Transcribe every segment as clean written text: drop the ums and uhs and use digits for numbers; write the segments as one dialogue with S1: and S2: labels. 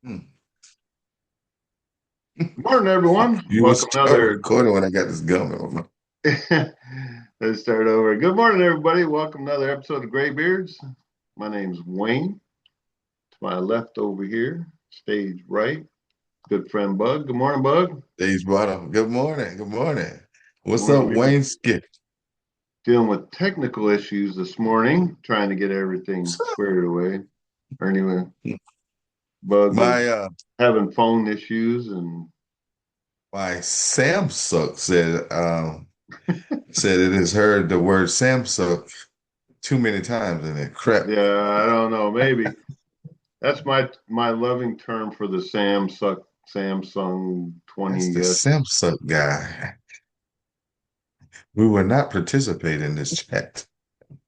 S1: Hmm.
S2: Good morning, everyone.
S1: You will
S2: Welcome
S1: start
S2: another.
S1: recording when I got this gum in my mouth.
S2: Let's start over. Good morning, everybody. Welcome another episode of Greybeardz. My name's Wayne. To my left over here, stage right, good friend Bug. Good morning, Bug.
S1: Dave's bottom. Good morning. Good morning. What's up,
S2: Morning. We were
S1: Wayne Skip?
S2: dealing with technical issues this morning, trying to get everything
S1: What's up?
S2: squared away. Or anyway, Bug was
S1: My
S2: having phone issues, and
S1: my Samsung said it has heard the word Samsung too many times and it crap.
S2: yeah, I don't know. Maybe that's my loving term for the Samsung
S1: That's the
S2: 20S.
S1: Samsung guy. We will not participate in this chat.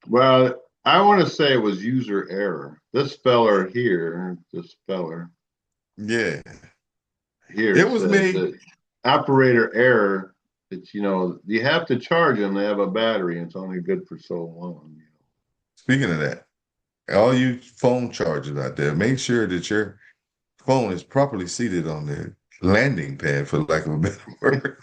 S2: Well, I want to say it was user error. This feller
S1: Yeah,
S2: here
S1: it was
S2: said
S1: me.
S2: that operator error. It's you have to charge them. They have a battery, and it's only good for so long.
S1: Speaking of that, all you phone chargers out there, make sure that your phone is properly seated on the landing pad, for lack of a better word.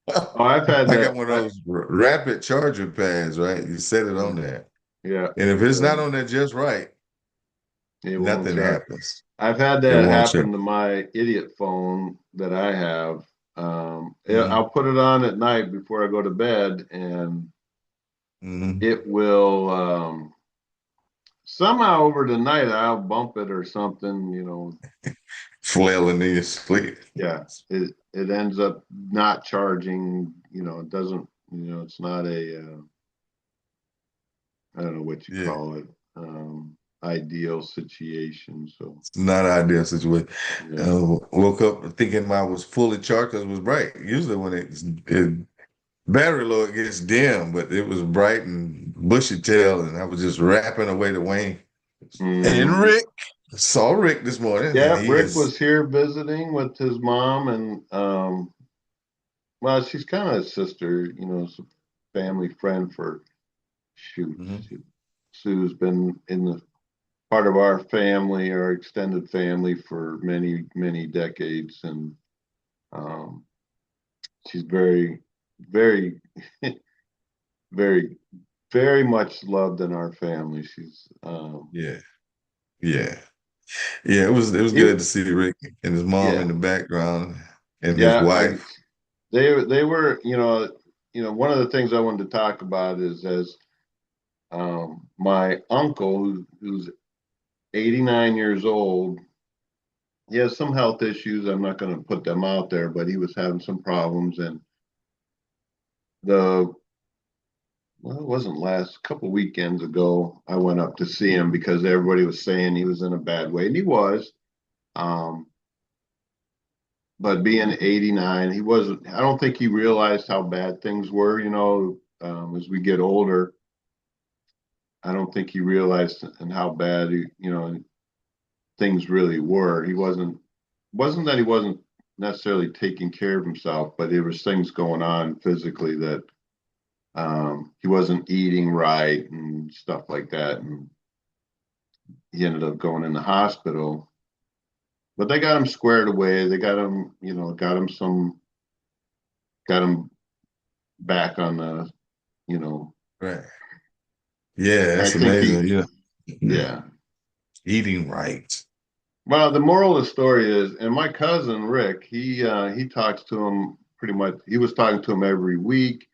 S2: Oh, I've had
S1: I got
S2: that.
S1: one of those rapid charger pads, right? You set it on there.
S2: Yeah,
S1: And if it's not on there just right,
S2: it won't
S1: nothing
S2: charge.
S1: happens.
S2: I've had
S1: It
S2: that
S1: won't charge.
S2: happen to my idiot phone that I have.
S1: Hmm.
S2: I'll put it on at night before I go to bed, and
S1: Hmm.
S2: it will. Somehow over the night I'll bump it or something,
S1: Flailing in your sleep.
S2: yeah, it ends up not charging, it doesn't, it's not I don't know what you
S1: Yeah.
S2: call it, ideal situation. So
S1: It's not an ideal situation.
S2: yeah.
S1: Woke up thinking I was fully charged because it was bright. Usually when it battery low, it gets dim, but it was bright and bushy tail, and I was just rapping away to Wayne. And
S2: Hmm.
S1: Rick, saw Rick this morning, and
S2: Yeah,
S1: he
S2: Rick
S1: is,
S2: was here visiting with his mom and well, she's kind of a sister, it's a family friend for shoot.
S1: mhm.
S2: Sue's been in the part of our family, our extended family, for many, many decades, and um, she's very, very, very, very much loved in our family. She's
S1: Yeah, yeah, yeah. It was
S2: it,
S1: good to see Rick and his mom in
S2: yeah,
S1: the background and his
S2: yeah.
S1: wife.
S2: They were, one of the things I wanted to talk about is as my uncle, who's 89 years old. He has some health issues. I'm not going to put them out there, but he was having some problems, and the well, it wasn't last couple weekends ago. I went up to see him because everybody was saying he was in a bad way, and he was. Um, but being 89, he wasn't. I don't think he realized how bad things were. As we get older, I don't think he realized and how bad things really were. He wasn't that he wasn't necessarily taking care of himself, but there was things going on physically that he wasn't eating right and stuff like that, and he ended up going in the hospital. But they got him squared away. They got him, got him back on the, you know.
S1: Right. Yeah,
S2: I
S1: that's
S2: think
S1: amazing. Yeah.
S2: yeah.
S1: Eating right.
S2: Well, the moral of the story is, and my cousin Rick, he talks to him pretty much. He was talking to him every week.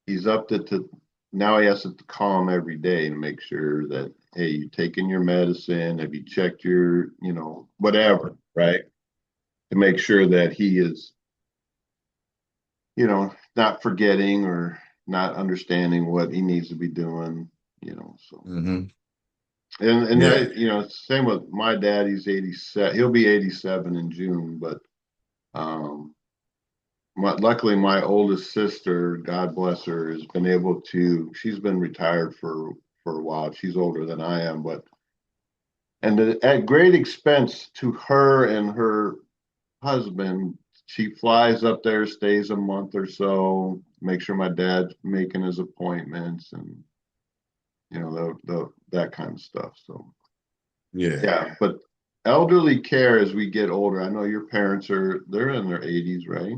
S2: He's upped it to now he has to call him every day to make sure that, hey, you taking your medicine? Have you checked your, whatever, right? To make sure that he is, not forgetting or not understanding what he needs to be doing, so.
S1: Hmm.
S2: And
S1: Yeah.
S2: same with my dad. He's 87. He'll be 87 in June, but um, luckily my oldest sister, God bless her, has been able to. She's been retired for a while. She's older than I am, but at great expense to her and her husband, she flies up there, stays a month or so, make sure my dad's making his appointments, and that kind of stuff. So
S1: Yeah.
S2: yeah, but elderly care as we get older. I know your parents they're in their 80s, right?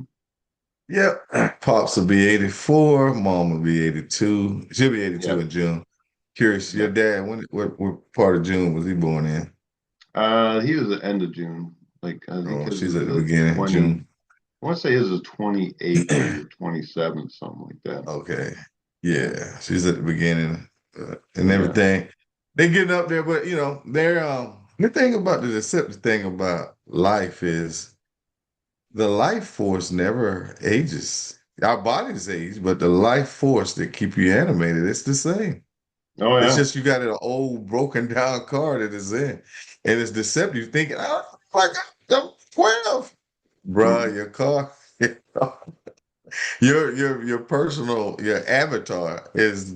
S1: Yep. Pops will be 84, mom will be 82. She'll be 82
S2: Yeah,
S1: in June. Curious, your
S2: yeah.
S1: dad, what part of June was he born in?
S2: He was the end of June. Like I think
S1: Oh,
S2: his
S1: she's
S2: is
S1: at the
S2: the
S1: beginning of
S2: 20.
S1: June.
S2: I want to say his is 28th or the 27th, something like that.
S1: Okay.
S2: Yeah,
S1: Yeah, she's at the beginning and
S2: yeah.
S1: everything. They're getting up there, but they're the thing about the deceptive thing about life is the life force never ages. Our bodies age, but the life force that keep you animated, it's the same.
S2: Oh
S1: It's
S2: yeah.
S1: just you got an old broken down car that is in. And it's deceptive. You thinking, oh my God, I'm 12. Bruh,
S2: Mhm.
S1: your car, your personal, your avatar is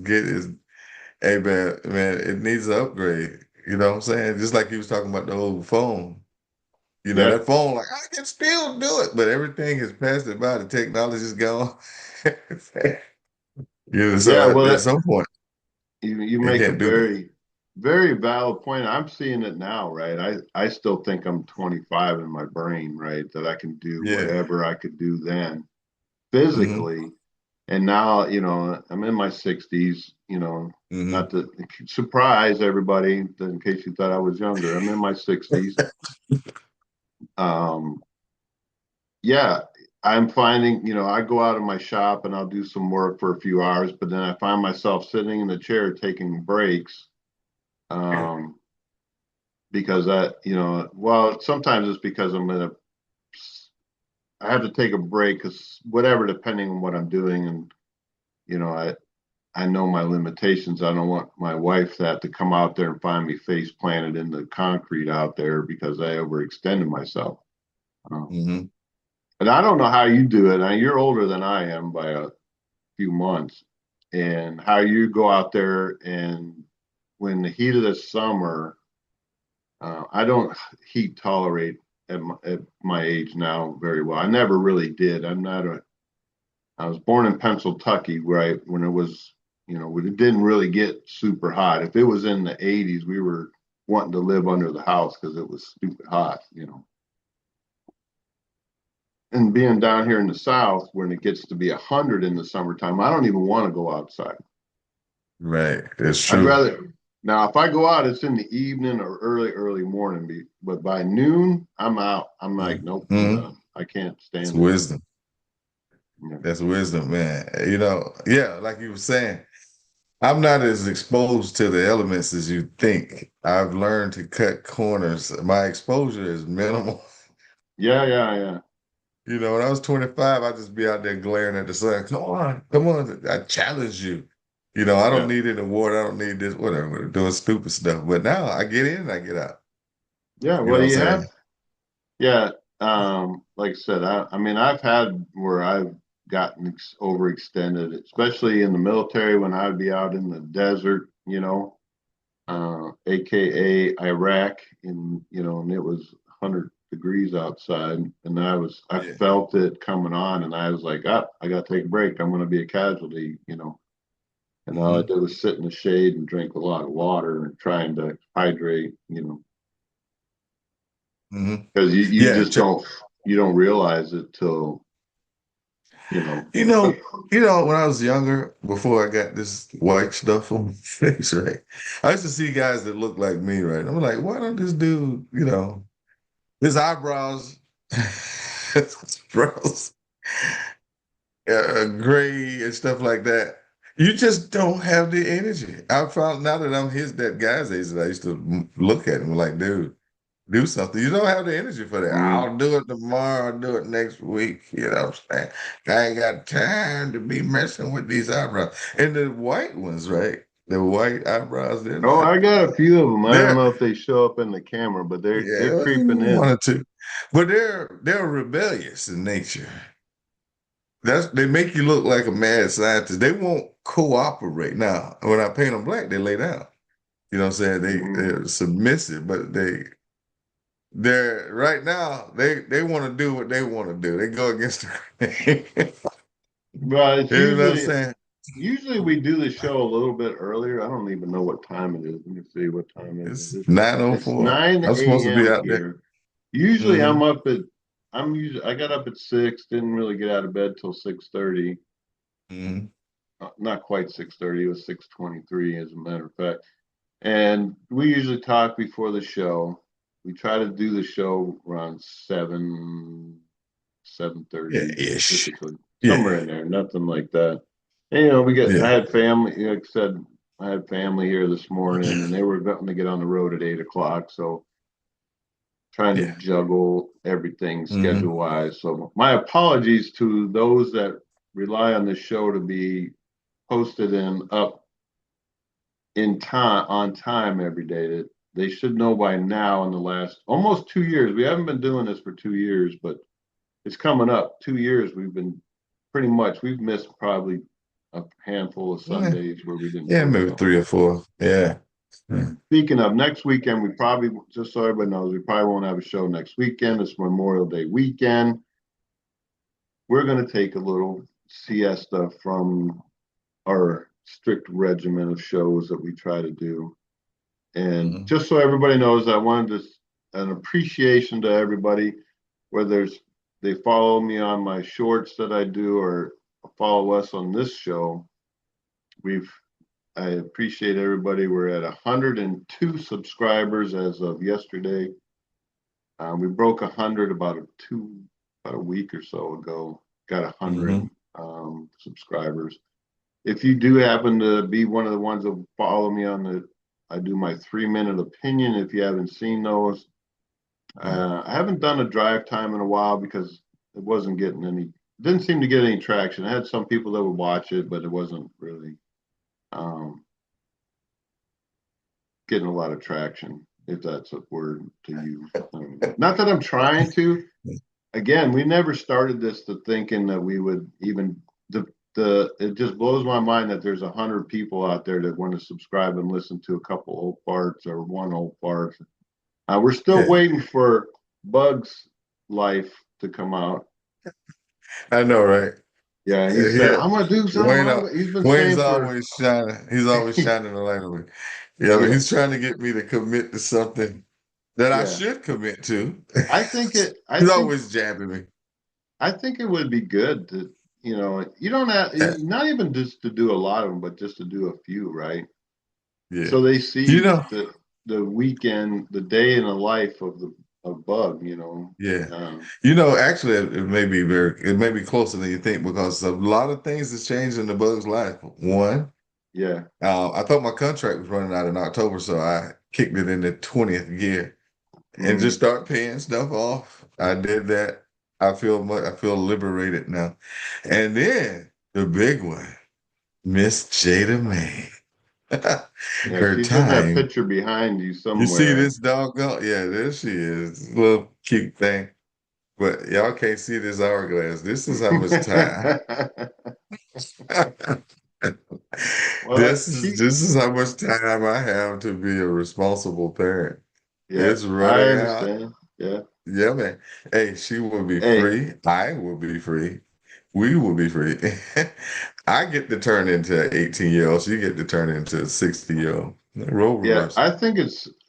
S1: hey man, it needs an upgrade. You know what I'm saying? Just like he was talking about the old phone.
S2: Yeah,
S1: That phone, like I can still do it, but everything has passed it by. The technology's gone.
S2: yeah.
S1: So
S2: Well,
S1: at some point,
S2: you
S1: it
S2: make a
S1: can't do that.
S2: very valid point. I'm seeing it now, right? I still think I'm 25 in my brain, right? That I can do
S1: Yeah.
S2: whatever I could do then
S1: Hmm.
S2: physically. And now, I'm in my 60s,
S1: Hmm.
S2: not to surprise everybody in case you thought I was younger. I'm in my 60s. Um, yeah, I'm finding, I go out of my shop and I'll do some work for a few hours, but then I find myself sitting in the chair taking breaks. Um, because well, sometimes it's because I have to take a break because whatever, depending on what I'm doing. And, you know, I know my limitations. I don't want my wife to have to come out there and find me face planted in the concrete out there because I overextended myself. Um,
S1: Hmm.
S2: and I don't know how you do it. Now, you're older than I am by a few months, and how you go out there and when the heat of the summer, I don't heat tolerate at my age now very well. I never really did. I was born in Pennsylvania, where when it was, it didn't really get super hot. If it was in the 80s, we were wanting to live under the house because it was stupid hot. And being down here in the South, when it gets to be 100 in the summertime, I don't even want to go outside.
S1: Right. That's
S2: I'd
S1: true.
S2: rather now if I go out, it's in the evening or early morning. But by noon, I'm out. I'm like, nope, I'm
S1: Hmm.
S2: done. I can't
S1: That's
S2: stand it.
S1: wisdom.
S2: Yeah,
S1: That's wisdom, man. Yeah, like you were saying, I'm not as exposed to the elements as you think. I've learned to cut corners. My exposure is minimal.
S2: yeah, yeah, yeah,
S1: When I was 25, I'd just be out there glaring at the sun. Come on, come on. I challenge you. I don't
S2: yeah,
S1: need any water. I don't need this, whatever, doing stupid stuff. But now I get in and I get out.
S2: yeah.
S1: You
S2: What
S1: know
S2: do
S1: what
S2: you
S1: I'm
S2: have?
S1: saying?
S2: Yeah, like I said, I mean, I've had where I've gotten overextended, especially in the military when I'd be out in the desert, aka Iraq, and it was 100 degrees outside, and I
S1: Yeah.
S2: felt it coming on, and I was like, I got to take a break. I'm going to be a casualty. And all I
S1: Hmm.
S2: did was sit in the shade and drink a lot of water and trying to hydrate,
S1: Hmm.
S2: because you
S1: Yeah.
S2: just don't realize it till you know.
S1: You know, when I was younger, before I got this white stuff on my face, right? I used to see guys that look like me, right? I'm like, why don't this dude, his eyebrows, his brows, gray and stuff like that. You just don't have the energy. I found now that I'm that guy's age that I used to look at him like, dude, do something. You don't have the energy for that.
S2: Mm.
S1: I'll do it tomorrow. I'll do it next week. You know what I'm saying? I ain't got time to be messing with these eyebrows. And the white ones, right? The white eyebrows, they're
S2: Oh,
S1: not,
S2: I got a few of them. I don't
S1: they're,
S2: know if they show up in the camera, but they're
S1: yeah,
S2: creeping
S1: one
S2: in.
S1: or two. But they're rebellious in nature. They make you look like a mad scientist. They won't cooperate. Now, when I paint them black, they lay down. You know what I'm saying?
S2: Mm.
S1: They're submissive, but they're right now they want to do what they want to do. They go against the
S2: But it's
S1: you know what I'm
S2: usually
S1: saying?
S2: usually we do the show a little bit earlier. I don't even know what time it is. Let me see what time it
S1: It's
S2: is. It's
S1: 9:04.
S2: 9
S1: I'm supposed to be
S2: a.m.
S1: out there.
S2: here. Usually
S1: Hmm
S2: I got up at 6, didn't really get out of bed till 6:30.
S1: hmm
S2: Not quite 6:30, it was 6:23 as a matter of fact. And we usually talk before the show. We try to do the show around
S1: Yeah,
S2: 7:30
S1: ish.
S2: typically. Somewhere
S1: Yeah,
S2: in there, nothing like that. And, I
S1: yeah,
S2: had family, like I said, I had family here this morning and they were going to get on the road at 8 o'clock. So trying to
S1: yeah.
S2: juggle everything
S1: hmm
S2: schedule wise. So my apologies to those that rely on the show to be posted and up in time on time every day. That they should know by now in the last almost 2 years. We haven't been doing this for 2 years, but it's coming up 2 years. We've missed probably a handful of
S1: Yeah,
S2: Sundays where we didn't
S1: yeah,
S2: post
S1: maybe
S2: something.
S1: 3 or 4. Yeah. Yeah.
S2: Speaking of next weekend, we probably, just so everybody knows, we probably won't have a show next weekend. It's Memorial Day weekend. We're going to take a little siesta from our strict regimen of shows that we try to do. And
S1: hmm
S2: just so everybody knows, I wanted to an appreciation to everybody, whether they follow me on my shorts that I do or follow us on this show. We've I appreciate everybody. We're at 102 subscribers as of yesterday. We broke 100 about a week or so ago. Got 100
S1: hmm
S2: subscribers. If you do happen to be one of the ones that follow me I do my 3 minute opinion. If you haven't seen those, I haven't done a drive time in a while because it wasn't getting didn't seem to get any traction. I had some people that would watch it, but it wasn't really um, getting a lot of traction, if that's a word to use. Not that I'm trying to. Again, we never started this to thinking that we would even the it just blows my mind that there's 100 people out there that want to subscribe and listen to a couple old parts or one old part. We're still
S1: Yeah.
S2: waiting for Bugs Life to come out.
S1: I know, right?
S2: Yeah, he said,
S1: Yeah.
S2: I'm gonna do something.
S1: Wayne,
S2: He's been
S1: Wayne's
S2: saying for
S1: always shining. He's always shining the light on me. Yeah, but
S2: yeah,
S1: he's trying to get me to commit to something that I
S2: yeah.
S1: should commit to.
S2: I think it I
S1: He's
S2: think
S1: always jabbing me.
S2: I think it would be good to, you don't have
S1: Yeah.
S2: not even just to do a lot of them, but just to do a few, right?
S1: Yeah.
S2: So they
S1: You
S2: see
S1: know,
S2: the weekend, the day in the life of the of Bug,
S1: yeah.
S2: Um,
S1: Actually, it may be closer than you think because a lot of things has changed in the bug's life. One,
S2: yeah.
S1: I thought my contract was running out in October, so I kicked it in the 20th gear and just
S2: Mm.
S1: start paying stuff off. I did that. I feel liberated now. And then the big one, Miss Jada May.
S2: Yeah,
S1: Her
S2: she's in that
S1: time.
S2: picture behind you
S1: You see
S2: somewhere.
S1: this doggone? Yeah, there she is. Little cute thing. But y'all can't see this hourglass. This is how much time.
S2: Well,
S1: This is how much time I have to be a responsible parent.
S2: yeah,
S1: It's
S2: I
S1: running out.
S2: understand. Yeah.
S1: Yeah, man. Hey, she will be
S2: Hey,
S1: free. I will be free. We will be free. I get to turn into an 18-year-old. She get to turn into a 60-year-old. Role
S2: yeah,
S1: reversal.
S2: I think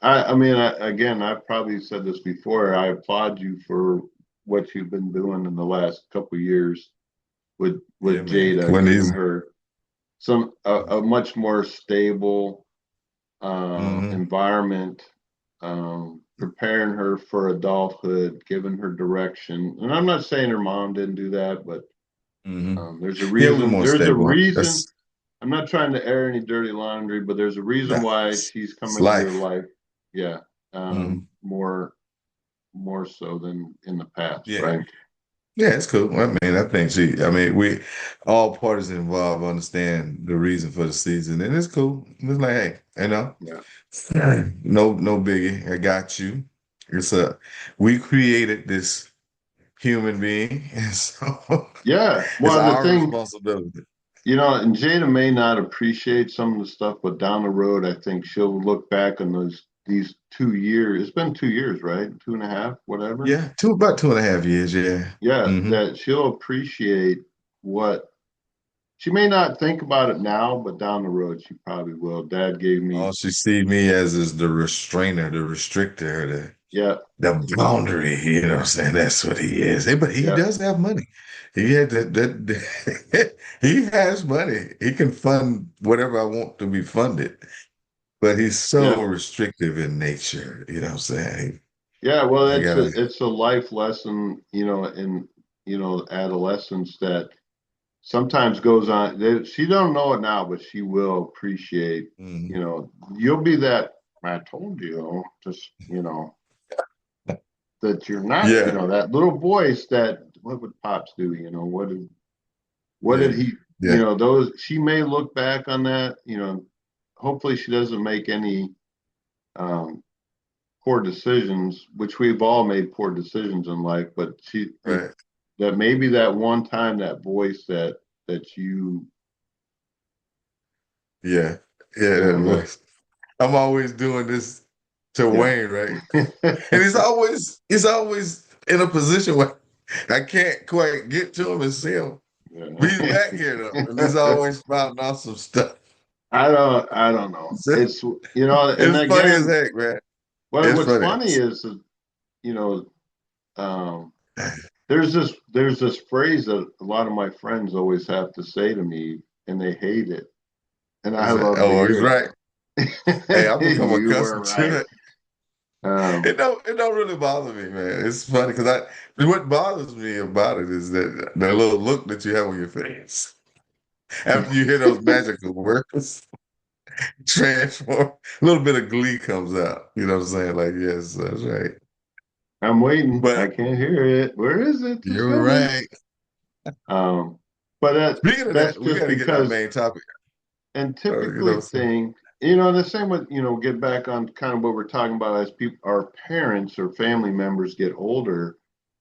S2: again, I've probably said this before. I applaud you for what you've been doing in the last couple of years
S1: Yeah,
S2: with
S1: man.
S2: Jada,
S1: When
S2: giving
S1: he's
S2: her a much more stable
S1: hmm
S2: environment, preparing her for adulthood, giving her direction. And I'm not saying her mom didn't do that, but
S1: hmm
S2: there's a
S1: Yeah, we're
S2: reason.
S1: more
S2: There's a
S1: stable.
S2: reason.
S1: That's
S2: I'm not trying to air any dirty laundry, but there's a reason
S1: nah,
S2: why she's come
S1: it's
S2: into your
S1: life.
S2: life. Yeah,
S1: hmm
S2: more so than in the past,
S1: Yeah.
S2: right?
S1: Yeah, it's cool. I mean, we all parties involved understand the reason for the season, and it's cool. It's like, hey,
S2: Yeah.
S1: no biggie. I got you. It's we created this human being, and so
S2: Yeah.
S1: it's
S2: Well, the
S1: our
S2: thing,
S1: responsibility.
S2: and Jada may not appreciate some of the stuff, but down the road, I think she'll look back on these 2 years. It's been 2 years, right? Two and a half, whatever.
S1: Yeah, about 2.5 years. Yeah.
S2: Yeah,
S1: hmm
S2: that she'll appreciate what she may not think about it now, but down the road she probably will. Dad gave me,
S1: All she see me as is the restrainer, the restrictor,
S2: yeah,
S1: the boundary. You know what I'm saying? That's what he is. Hey, but he
S2: yeah,
S1: does have money. He had he has money. He can fund whatever I want to be funded, but he's so
S2: yeah,
S1: restrictive in nature. You know what I'm saying?
S2: yeah. Well,
S1: I gotta,
S2: it's a life lesson, in adolescence that sometimes goes on. She don't know it now, but she will appreciate.
S1: mm,
S2: You'll be that. I told you, just that you're not.
S1: yeah,
S2: That little voice that. What would pops do? What did
S1: yeah,
S2: he?
S1: yeah,
S2: Those. She may look back on that. Hopefully she doesn't make any um, poor decisions, which we've all made poor decisions in life. But
S1: right,
S2: that maybe that one time that voice that you
S1: yeah, yeah.
S2: you
S1: That
S2: know
S1: voice. I'm always doing this to
S2: yeah
S1: Wayne, right? And he's always in a position where I can't quite get to him and see him. But he's
S2: yeah.
S1: back here though, and he's always spouting off some stuff.
S2: I don't know. And
S1: It's funny as
S2: again,
S1: heck, man.
S2: well,
S1: It's
S2: what's
S1: funny.
S2: funny is that, you know, um, there's this phrase that a lot of my friends always have to say to me, and they hate it, and I love to
S1: Oh, he's
S2: hear
S1: right. Hey, I've
S2: it.
S1: become
S2: You were
S1: accustomed
S2: right.
S1: to it.
S2: Um,
S1: It don't really bother me, man. It's funny because what bothers me about it is that little look that you have on your face after you hear those magical words transform. A little bit of glee comes out. You know what I'm saying? Like, yes, that's right.
S2: I'm waiting. I
S1: But
S2: can't hear it. Where is it? It's
S1: you're
S2: coming.
S1: right.
S2: Um, but
S1: Speaking of
S2: that's
S1: that, we
S2: just
S1: got to get in our
S2: because,
S1: main topic.
S2: and
S1: You know,
S2: typically
S1: so,
S2: thing, the same with, get back on kind of what we're talking about as people, our parents or family members get older,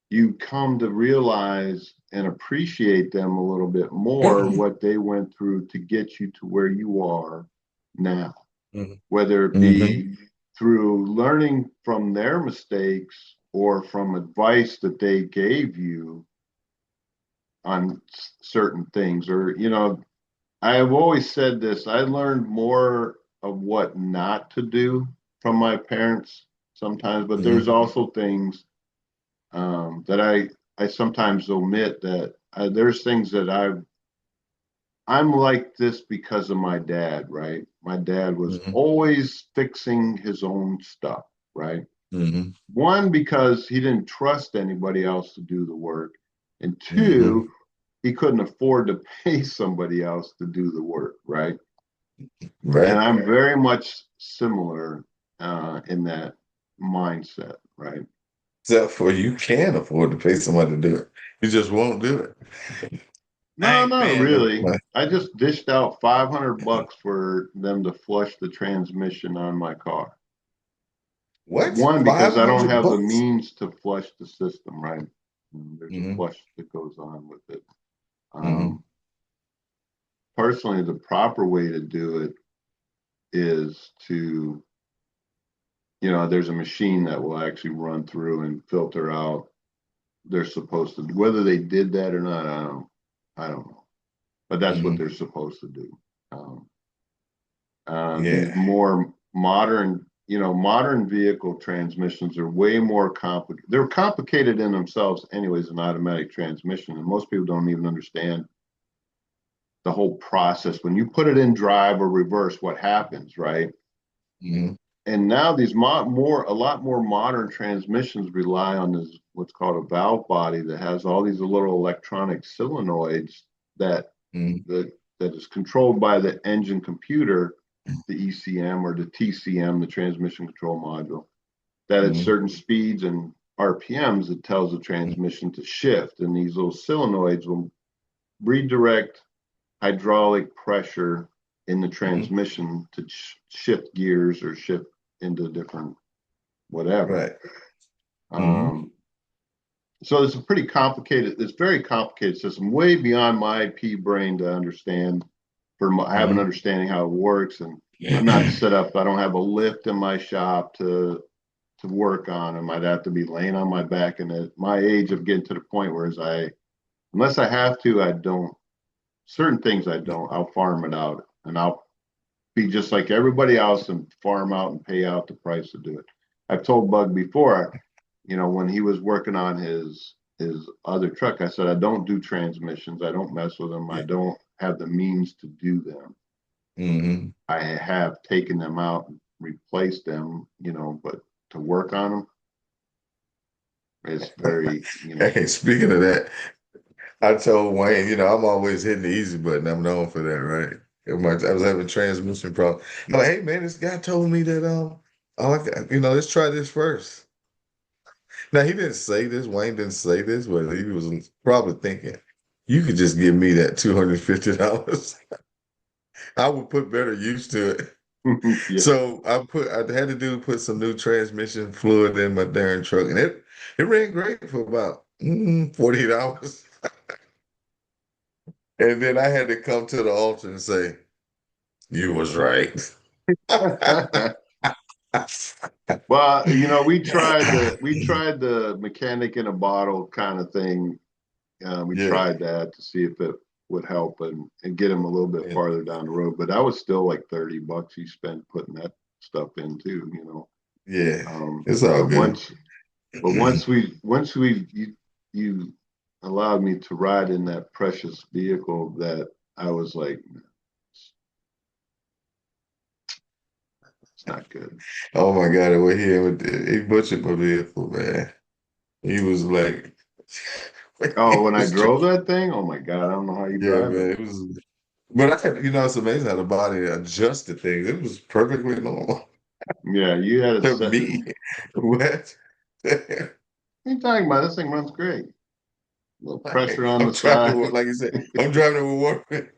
S2: you come to realize and appreciate them a little bit more
S1: mhm,
S2: what they went through to get you to where you are now,
S1: mhm,
S2: whether it
S1: mhm,
S2: be through learning from their mistakes or from advice that they gave you on certain things. Or I have always said this, I learned more of what not to do from my parents sometimes, but there's
S1: mhm,
S2: also things that I sometimes omit, that there's things that I'm like this because of my dad, right? My dad was
S1: mhm,
S2: always fixing his own stuff, right?
S1: mhm,
S2: One, because he didn't trust anybody else to do the work, and
S1: mhm.
S2: two, he couldn't afford to pay somebody else to do the work, right? And
S1: Right.
S2: I'm very much similar in that mindset, right?
S1: Except for you can afford to pay somebody to do it. You just won't do it. I
S2: No,
S1: ain't
S2: not
S1: paying
S2: really.
S1: nobody.
S2: I just dished out $500 for them to flush the transmission on my car.
S1: What?
S2: One,
S1: Five
S2: because I don't
S1: hundred
S2: have the
S1: bucks?
S2: means to flush the system, right? There's a
S1: Mm-hmm.
S2: flush that goes on with it.
S1: Mm-hmm.
S2: Um, Personally, the proper way to do it is to, there's a machine that will actually run through and filter out. They're supposed to, whether they did that or not, I don't know, but that's what
S1: Mm-hmm.
S2: they're supposed to do. Um, these
S1: Yeah.
S2: more modern vehicle transmissions are way more complicated. They're complicated in themselves, anyways, an automatic transmission, and most people don't even understand the whole process. When you put it in drive or reverse, what happens, right?
S1: Mm-hmm.
S2: And now these a lot more modern transmissions rely on this what's called a valve body that has all these little electronic solenoids that
S1: Mm-hmm.
S2: that is controlled by the engine computer, the ECM or the TCM, the transmission control module. That at
S1: Mm-hmm.
S2: certain speeds and RPMs, it tells the transmission to shift, and these little solenoids will redirect hydraulic pressure in the
S1: Mm-hmm.
S2: transmission to shift gears or shift into different whatever.
S1: Right. Mm-hmm.
S2: Um, so it's very complicated system, way beyond my pea brain to understand. I have an
S1: Mm-hmm.
S2: understanding how it works, and I'm not set up. I don't have a lift in my shop to work on them. I'd have to be laying on my back, and at my age of getting to the point where unless I have to, I don't certain things I don't. I'll farm it out, and I'll be just like everybody else and farm out and pay out the price to do it. I've told Bug before, when he was working on his other truck, I said I don't do transmissions. I don't mess with them. I
S1: Yeah.
S2: don't have the means to do them.
S1: Hmm.
S2: I have taken them out and replaced them, but to work on them is very,
S1: Hey, speaking of that, I told Wayne, I'm always hitting the easy button. I'm known for that, right? I was having transmission problem. I'm like, hey man, this guy told me that let's try this first. Now he didn't say this, Wayne didn't say this, but he was probably thinking, you could just give me that $250. I would put better use to it.
S2: yeah.
S1: So I had to put some new transmission fluid in my darn truck, and it ran great for about 48 hours. And then I had to come to the altar and say, you was right.
S2: Well, we tried the mechanic in a bottle kind of thing. We
S1: Yeah.
S2: tried that to see if it would help and get him a little bit
S1: Yeah.
S2: farther down the road. But that was still like $30 he spent putting that stuff in too.
S1: Yeah.
S2: Um,
S1: It's all
S2: but
S1: good.
S2: once but once you allowed me to ride in that precious vehicle, that I was like, it's not good.
S1: Oh my God, what he butchered my vehicle, man. He was like,
S2: Oh, when I
S1: it's
S2: drove that thing, oh my God, I don't know how you
S1: yeah,
S2: drive it.
S1: man. It was, but it's amazing how the body adjusted things. It was perfectly normal
S2: Yeah, you had it
S1: to
S2: set.
S1: me. What?
S2: What are you talking about? This thing runs great. A little pressure on
S1: I'm
S2: the
S1: driving
S2: side.
S1: with, like you said, I'm driving with water.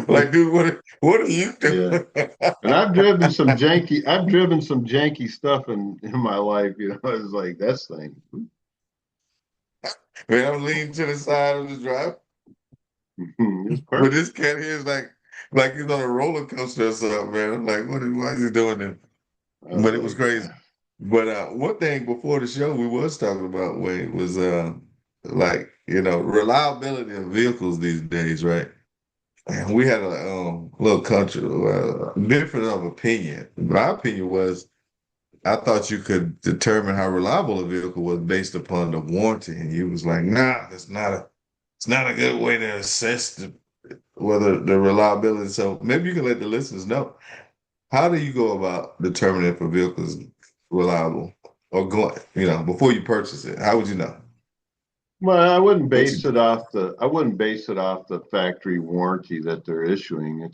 S1: Like, dude, what are you
S2: Yeah.
S1: doing?
S2: And I've driven some janky stuff in my life, it's like that's thing.
S1: Man, I'm leaning to the side of the drive,
S2: It's
S1: but
S2: perfect.
S1: this cat here is like he's on a roller coaster or something, man. I'm like, why is he doing this?
S2: I was
S1: But it was
S2: like,
S1: crazy. But one thing before the show we was talking about, Wayne, was reliability of vehicles these days, right? And we had a little country difference of opinion. My opinion was I thought you could determine how reliable a vehicle was based upon the warranty, and you was like, nah, it's not a good way to assess whether the reliability. So maybe you can let the listeners know, how do you go about determining if a vehicle is reliable or going, before you purchase it? How would you know?
S2: well,
S1: What you do?
S2: I wouldn't base it off the factory warranty that they're issuing.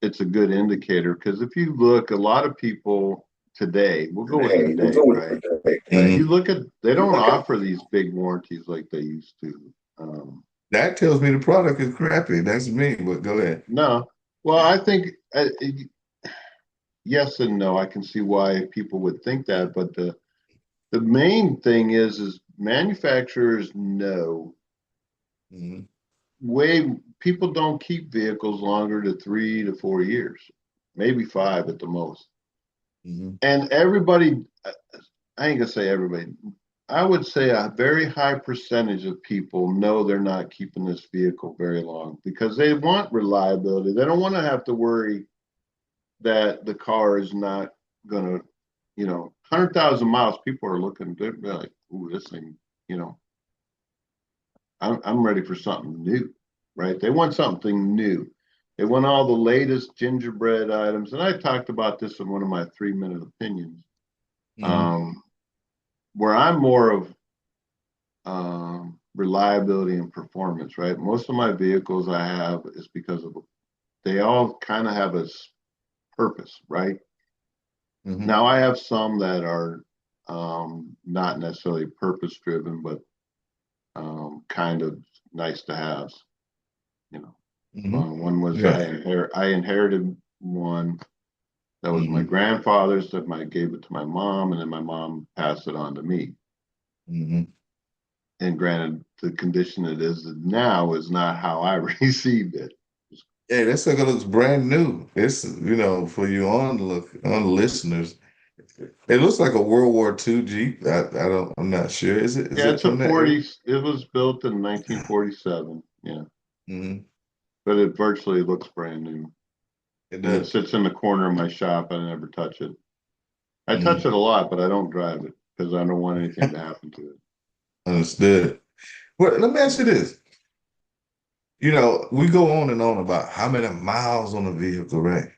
S2: It's a good indicator because if you look, a lot of people today, we'll go with
S1: Today, we'll
S2: today,
S1: go with
S2: right?
S1: today.
S2: You
S1: Mhm.
S2: look at they
S1: You
S2: don't
S1: look at
S2: offer these big warranties like they used to. Um,
S1: that tells me the product is crappy. That's me, but go ahead.
S2: no, well, I think yes and no. I can see why people would think that, but the main thing is manufacturers know
S1: Hmm.
S2: way people don't keep vehicles longer to 3 to 4 years, maybe five at the most.
S1: Hmm.
S2: And everybody, I ain't gonna say everybody. I would say a very high percentage of people know they're not keeping this vehicle very long because they want reliability. They don't want to have to worry that the car is not gonna, 100,000 miles. People are looking, they're like, "Ooh, this thing," you know. I'm ready for something new, right? They want something new. They want all the latest gingerbread items. And I talked about this in one of my 3 minute opinions,
S1: Hmm.
S2: um, where I'm more of reliability and performance, right? Most of my vehicles I have is because of they all kind of have a purpose, right?
S1: Hmm.
S2: Now I have some that are not necessarily purpose driven, but kind of nice to have, you know.
S1: Hmm.
S2: One was
S1: Yeah.
S2: I inherited one that was my
S1: Hmm.
S2: grandfather's that I gave it to my mom, and then my mom passed it on to me.
S1: Hmm.
S2: And granted, the condition it is now is not how I received it.
S1: Yeah, that sucker looks brand new. It's, for you on the listeners, it looks like a World War II Jeep. I'm not sure. Is
S2: Yeah,
S1: it
S2: it's a
S1: from that era?
S2: 40. It was built in 1947. Yeah.
S1: Hmm.
S2: but it virtually looks brand new.
S1: It
S2: And it
S1: does.
S2: sits in the corner of my shop. I never touch it. I touch
S1: Mm,
S2: it a lot, but I don't drive it because I don't want anything to happen to it.
S1: understood. Well, let me ask you this. We go on and on about how many miles on a vehicle, right?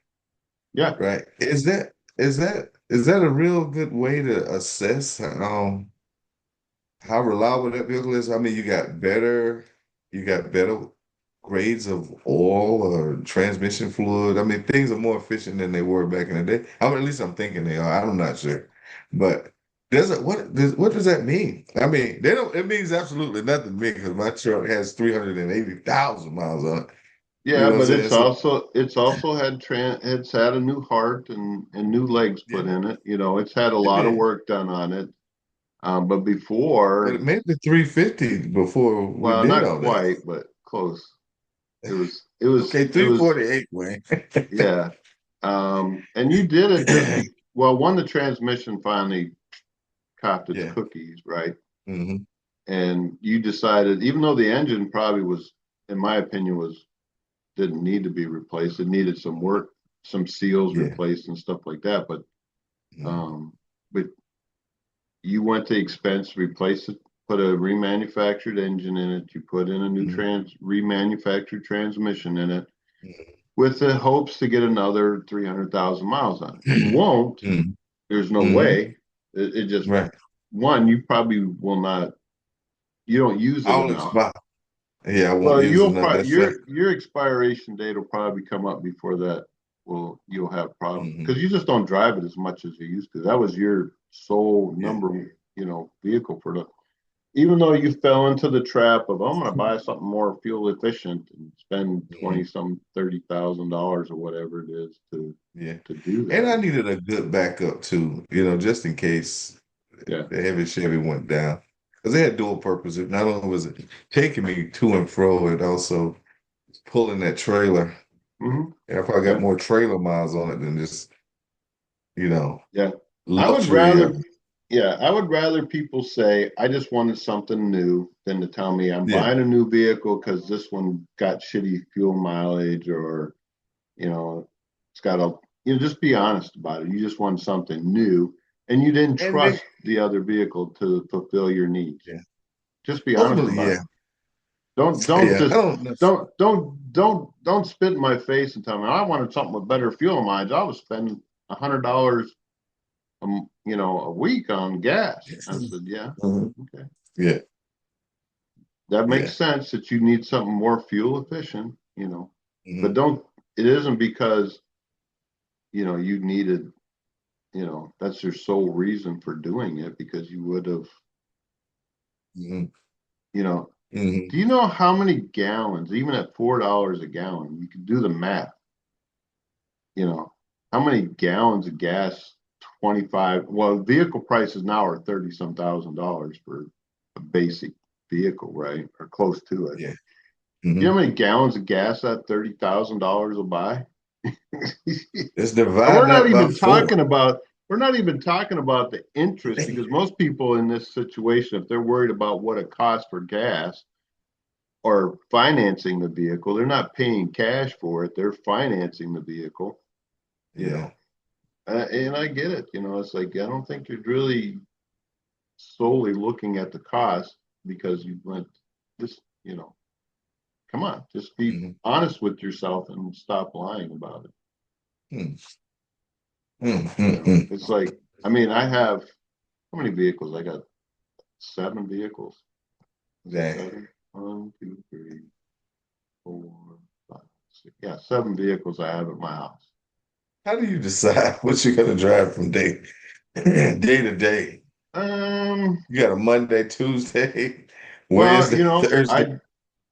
S2: Yeah,
S1: Right. Is that a real good way to assess how reliable that vehicle is? I mean, you got better grades of oil or transmission fluid. I mean, things are more efficient than they were back in the day. I mean, at least I'm thinking they are. I'm not sure, but what does that mean? I mean, they don't. It means absolutely nothing to me because my truck has 380,000 miles on it. You
S2: yeah,
S1: know what I'm
S2: but
S1: saying?
S2: it's also it's had a new heart and new legs put
S1: Yeah,
S2: in it. It's had a
S1: it
S2: lot of
S1: did.
S2: work done on it. But
S1: It
S2: before,
S1: made the 350 before we
S2: well,
S1: did
S2: not
S1: all that.
S2: quite, but close. It was
S1: Okay,
S2: it was
S1: 348, Wayne.
S2: yeah. And you did it well, one, the transmission finally copped its
S1: Yeah.
S2: cookies, right?
S1: Hmm.
S2: And you decided, even though the engine probably was, in my opinion, didn't need to be replaced. It needed some work, some seals
S1: Yeah.
S2: replaced and stuff like that. But
S1: Mhm.
S2: um, but you went to expense to replace it, put a remanufactured engine in it. You put in a new
S1: Mhm.
S2: remanufactured transmission in it
S1: Mhm.
S2: with the hopes to get another 300,000 miles on it. You won't.
S1: Mhm.
S2: There's no
S1: Mhm.
S2: way. It just,
S1: Right.
S2: one, you probably will not, you don't use it
S1: I'll
S2: enough.
S1: expire. Yeah, I won't
S2: Well,
S1: use enough. That's right.
S2: your expiration date will probably come up before that. Well, you'll have problems
S1: Hmm.
S2: because you just don't drive it as much as you used to. That was your sole
S1: Yeah.
S2: number, vehicle for the. Even though you fell into the trap of I'm going to buy something more fuel efficient and spend
S1: Hmm.
S2: 20 some $30,000 or whatever it is
S1: Yeah.
S2: to do
S1: And I
S2: that.
S1: needed a good backup too, just in case
S2: Yeah.
S1: the heavy Chevy went down. Because they had dual purpose. It not only was it taking me to and fro, it also pulling that trailer.
S2: Hmm.
S1: And I probably got
S2: Yeah.
S1: more trailer miles on it than just, you know,
S2: Yeah. I would
S1: luxury
S2: rather
S1: of it.
S2: Yeah, I would rather people say, I just wanted something new than to tell me I'm
S1: Yeah.
S2: buying a new vehicle because this one got shitty fuel mileage or, you know, it's got a, just be honest about it. You just want something new and you didn't
S1: And they,
S2: trust the other vehicle to fulfill your needs.
S1: yeah.
S2: Just be honest
S1: Ultimately,
S2: about
S1: yeah.
S2: it. Don't
S1: Yeah. I
S2: just,
S1: don't know.
S2: don't spit in my face and tell me I wanted something with better fuel mileage. I was spending $100 a week on gas. I said, yeah,
S1: Mhm.
S2: okay.
S1: Yeah.
S2: That makes
S1: Yeah.
S2: sense that you need something more fuel efficient, but
S1: Hmm.
S2: it isn't because, you needed, that's your sole reason for doing it because you would have,
S1: Hmm.
S2: you know,
S1: Hmm.
S2: do you know how many gallons, even at $4 a gallon, you can do the math, you know, how many gallons of gas, 25, well, vehicle prices now are 30 some $1,000s for a basic vehicle, right? Or close to it.
S1: Yeah.
S2: You
S1: Hmm.
S2: know how many gallons of gas that $30,000 will buy?
S1: Let's
S2: And
S1: divide that by four.
S2: we're not even talking about the interest because most people in this situation, if they're worried about what it costs for gas or financing the vehicle, they're not paying cash for it. They're financing the vehicle, you
S1: Yeah.
S2: know. And I get it, it's like I don't think you're really solely looking at the cost because you went just, come on, just be
S1: Hmm.
S2: honest with yourself and stop lying about it.
S1: Hmm. Hmm. Hmm. Hmm.
S2: It's like, I mean, I have how many vehicles? I got 7 vehicles. Is it
S1: Dang.
S2: 7? 1, 2, 3, 4, 5, 6. Yeah, 7 vehicles I have at my house.
S1: How do you decide what you're gonna drive from day to day?
S2: Um,
S1: You got a Monday, Tuesday,
S2: well,
S1: Wednesday, Thursday.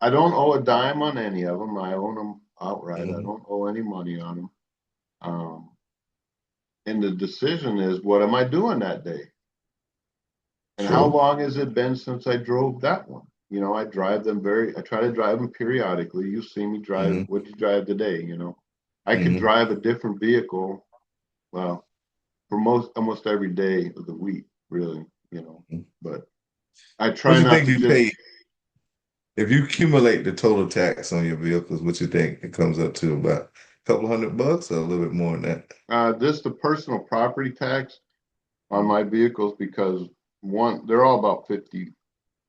S2: I don't owe a dime on any of them. I own them outright. I
S1: Hmm.
S2: don't owe any money on them. Um, and the decision is, what am I doing that day? And how
S1: True.
S2: long has it been since I drove that one? I try to drive them periodically. You see me drive,
S1: Hmm.
S2: what'd you drive today? I could
S1: Hmm.
S2: drive a different vehicle, well, for almost every day of the week, really, but I
S1: What
S2: try
S1: you
S2: not
S1: think
S2: to
S1: you
S2: just,
S1: pay? if you accumulate the total tax on your vehicles, what you think it comes up to about a couple $100 or a little bit more than that?
S2: This the personal property tax on
S1: Mm-hmm.
S2: my vehicles because one, they're all about 50.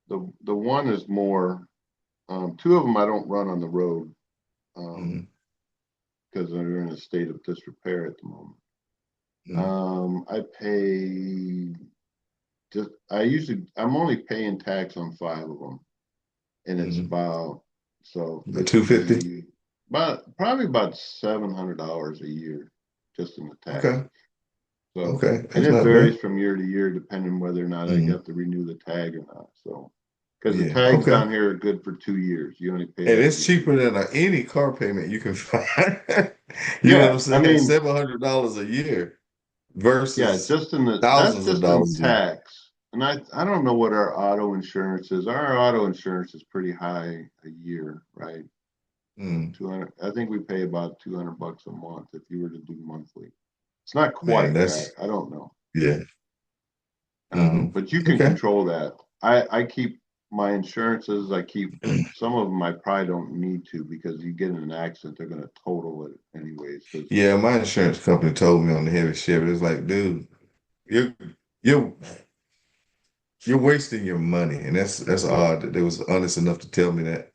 S2: The one is more. Two of them I don't run on the road
S1: Mm-hmm.
S2: because they're in a state of disrepair at the moment.
S1: Mm-hmm.
S2: I pay just I'm only paying tax on five of them, and it's
S1: Mm-hmm.
S2: about so
S1: About 250.
S2: 50, about probably about $700 a year just in the taxes.
S1: Okay.
S2: So,
S1: Okay.
S2: and
S1: That's
S2: it
S1: not
S2: varies
S1: bad.
S2: from year to year depending whether or not I
S1: Mm-hmm.
S2: got to renew the tag or not. So, because the
S1: Yeah.
S2: tags
S1: Okay.
S2: down here are good for 2 years. You only pay
S1: And
S2: that
S1: it's
S2: every
S1: cheaper
S2: 2 years.
S1: than any car payment you can find. You know what
S2: Yeah,
S1: I'm
S2: I
S1: saying?
S2: mean,
S1: $700 a year
S2: yeah,
S1: versus
S2: just in the that's
S1: thousands of
S2: just in
S1: dollars a year.
S2: tax. And I don't know what our auto insurance is. Our auto insurance is pretty high a year, right?
S1: Mm.
S2: 200. I think we pay about $200 a month if you were to do monthly. It's not
S1: Man,
S2: quite that.
S1: that's
S2: I don't know.
S1: yeah.
S2: But you can
S1: Okay.
S2: control that. I keep my insurances. I keep some of them. I probably don't need to because you get in an accident, they're going to total it anyways. Because
S1: Yeah, my insurance company told me on the heavy Chevy, it's like, dude, you're you're you're wasting your money. And that's odd that they was honest enough to tell me that.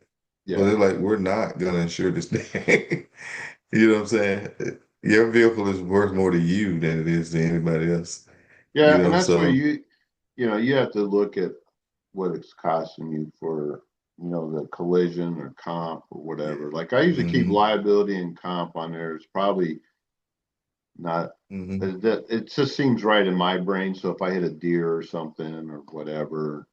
S1: But
S2: yeah,
S1: they're like, we're not gonna insure this thing. You know what I'm saying? Your vehicle is worth more to you than it is to anybody else. You
S2: yeah, and
S1: know,
S2: that's where
S1: so
S2: you have to look at what it's costing you for the collision or comp or
S1: yeah.
S2: whatever. Like I usually keep
S1: Hmm.
S2: liability and comp on there. It's probably not
S1: Hmm.
S2: that it just seems right in my brain. So if I hit a deer or something or whatever,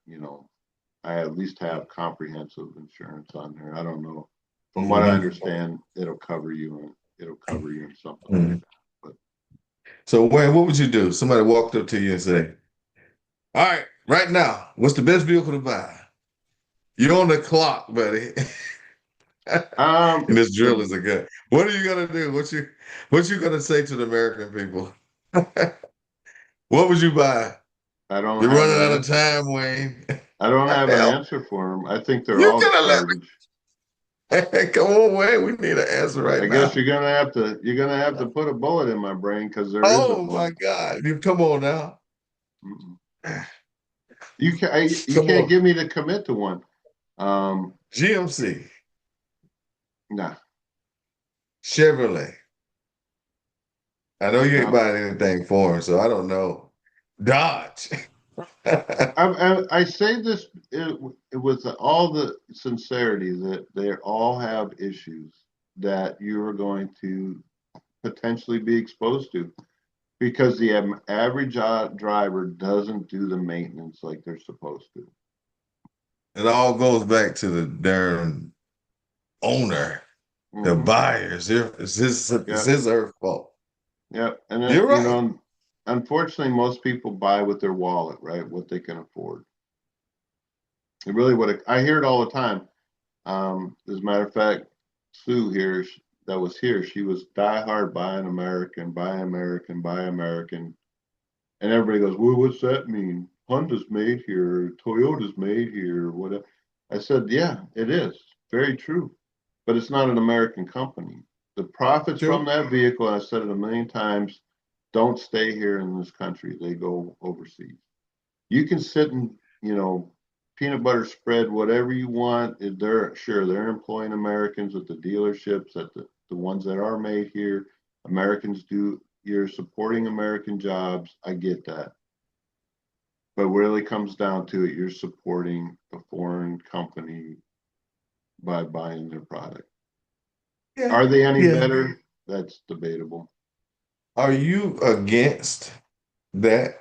S2: I at least have comprehensive insurance on there. I don't know. From what I
S1: Hmm.
S2: understand, it'll cover you in something like
S1: Hmm.
S2: that. But
S1: So Wayne, what would you do? Somebody walked up to you and say, all right, right now, what's the best vehicle to buy? You're on the clock, buddy. And this drill
S2: the
S1: is a gun. What are you gonna do? What you gonna say to the American people? What would you buy?
S2: I don't
S1: You're
S2: have
S1: running
S2: an
S1: out of
S2: answer.
S1: time, Wayne.
S2: I don't have an
S1: Help.
S2: answer for them. I think they're
S1: You
S2: all
S1: gonna let
S2: garbage.
S1: me come on, Wayne. We need an answer
S2: I
S1: right
S2: guess
S1: now.
S2: you're gonna have to put a bullet in my brain because there isn't
S1: Oh my
S2: one.
S1: God. You come on now.
S2: Mm-mm. You
S1: Come
S2: can't
S1: on.
S2: get me to commit to one. Um,
S1: GMC,
S2: nah,
S1: Chevrolet. I know you ain't
S2: no.
S1: buying anything foreign, so I don't know. Dodge.
S2: I say this with all the sincerity that they all have issues that you are going to potentially be exposed to because the average driver doesn't do the maintenance like they're supposed to.
S1: It all goes back to the darn owner, the
S2: Hmm.
S1: buyers. It's
S2: Yeah,
S1: his earth fault.
S2: yeah, and
S1: You're right.
S2: unfortunately, most people buy with their wallet, right? What they can afford. And really, I hear it all the time. As a matter of fact, Sue here, that was here, she was diehard buy an American, buy American, buy American. And everybody goes, well, what's that mean? Honda's made here, Toyota's made here, whatever. I said, yeah, it is. Very true. But it's not an American company. The profits from
S1: True.
S2: that vehicle, and I've said it a million times, don't stay here in this country. They go overseas. You can sit and peanut butter spread whatever you want. They're employing Americans at the dealerships, at the ones that are made here. Americans do. You're supporting American jobs. I get that, but really comes down to it. You're supporting a foreign company by buying their product.
S1: Yeah.
S2: Are they any
S1: Yeah.
S2: better? That's debatable.
S1: Are you against that,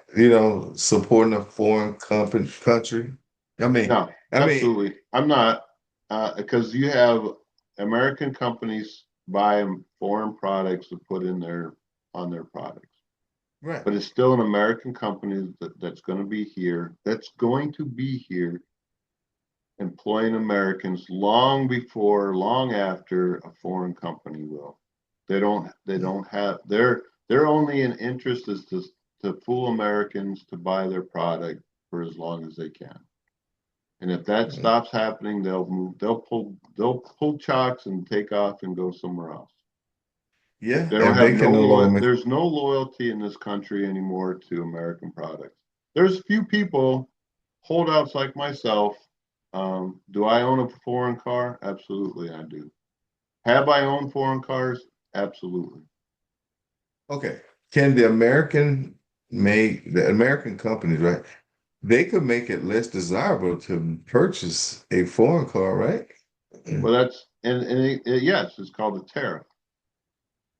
S1: supporting a foreign country? I mean,
S2: No,
S1: I mean,
S2: absolutely. I'm not, because you have American companies buy foreign products to put on their products,
S1: right.
S2: but it's still an American company that's going to be here. That's going to be here, employing Americans long before, long after a foreign company will. They don't. They don't have. Their only an interest is to fool Americans to buy their product for as long as they can. And if that stops happening, they'll move. They'll pull chocks and take off and go somewhere else.
S1: Yeah,
S2: They don't
S1: and
S2: have
S1: they
S2: no
S1: can no longer.
S2: there's no loyalty in this country anymore to American products. There's few people, holdouts like myself. Do I own a foreign car? Absolutely, I do. Have I owned foreign cars? Absolutely.
S1: Okay, can the American companies, right? They could make it less desirable to purchase a foreign car, right?
S2: Well, that's yes, it's called a tariff.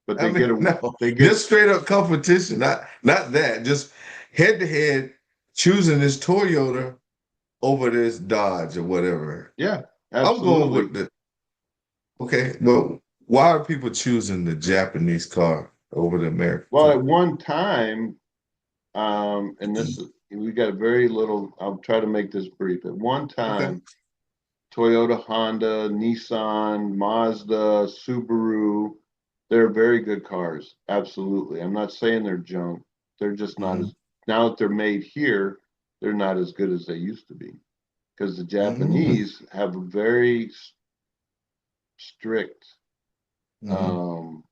S2: But
S1: I mean, no,
S2: they get
S1: just straight up competition, not that, just head to head, choosing this Toyota over this Dodge or whatever.
S2: yeah,
S1: I'm going with
S2: absolutely.
S1: the okay, well, why are people choosing the Japanese car over the American
S2: Well, at
S1: car?
S2: one time, and this we got a very little. I'll try to make this brief. At one
S1: Okay.
S2: time, Toyota, Honda, Nissan, Mazda, Subaru, they're very good cars. Absolutely. I'm not saying they're junk. They're just not
S1: Hmm.
S2: as, now that they're made here, they're not as good as they used to be because the
S1: Hmm.
S2: Japanese have a very strict
S1: Hmm.
S2: um,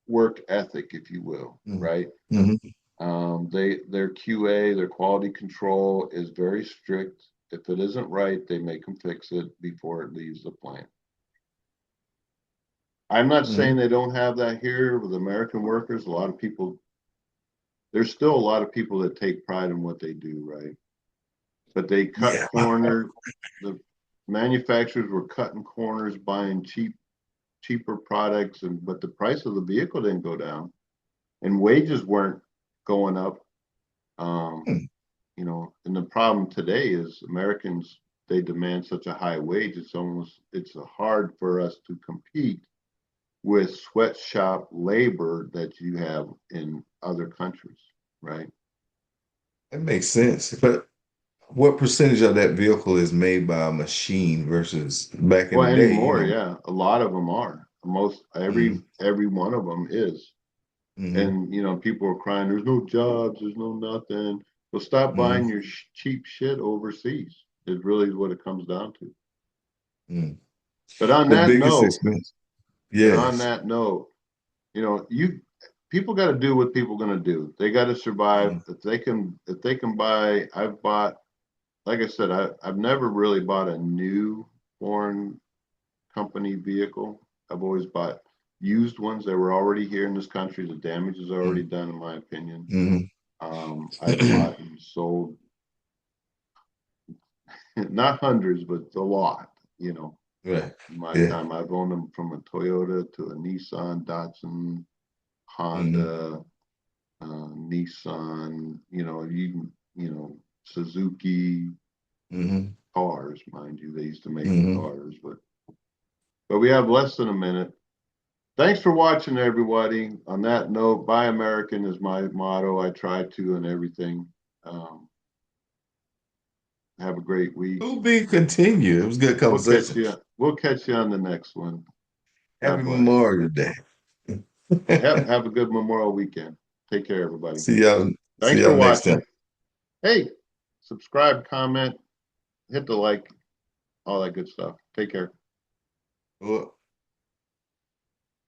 S2: work ethic, if you will,
S1: Hmm.
S2: right?
S1: Hmm.
S2: Their QA, their quality control is very strict. If it isn't right, they make them fix it before it leaves the plant. I'm not saying
S1: Hmm.
S2: they don't have that here with American workers. A lot of people, there's still a lot of people that take pride in what they do, right? But they cut
S1: Yeah.
S2: corners. The manufacturers were cutting corners, buying cheaper products, and but the price of the vehicle didn't go down, and wages weren't going up. Um, and the problem today is Americans, they demand such a high wage. It's hard for us to compete with sweatshop labor that you have in other countries, right?
S1: That makes sense. But what percentage of that vehicle is made by a machine versus back in
S2: Well,
S1: the day,
S2: anymore, yeah, a lot of them are. Most
S1: Mhm.
S2: every one of them is.
S1: Hmm.
S2: And people are crying, "There's no jobs, there's no nothing." Well, stop
S1: Hmm.
S2: buying your cheap shit overseas. Is really what it comes down to.
S1: Hmm.
S2: But on
S1: The
S2: that
S1: biggest
S2: note,
S1: expense.
S2: but on
S1: Yes.
S2: that note, you people got to do what people going to do. They got to survive.
S1: Mhm.
S2: If they can buy. I've bought, like I said, I've never really bought a new foreign company vehicle. I've always bought used ones that were already here in this country. The damage is already done, in my opinion.
S1: Hmm.
S2: I've bought and sold not hundreds, but a lot.
S1: Right.
S2: In my
S1: Yeah.
S2: time, I've owned them from a Toyota to a Nissan, Datsun,
S1: Hmm.
S2: Honda, Nissan. Even Suzuki
S1: Hmm.
S2: cars, mind you. They used to make the
S1: Hmm.
S2: cars, but we have less than a minute. Thanks for watching, everybody. On that note, buy American is my motto. I try to and everything. Um, have a great week.
S1: To be continued. It was a good
S2: We'll catch
S1: conversation.
S2: you. We'll catch you on the next one.
S1: Happy
S2: God bless.
S1: Memorial Day.
S2: Have a good Memorial weekend. Take care, everybody.
S1: See y'all. See
S2: Thanks for
S1: y'all next time.
S2: watching. Hey, subscribe, comment, hit the like, all that good stuff. Take care.
S1: Well,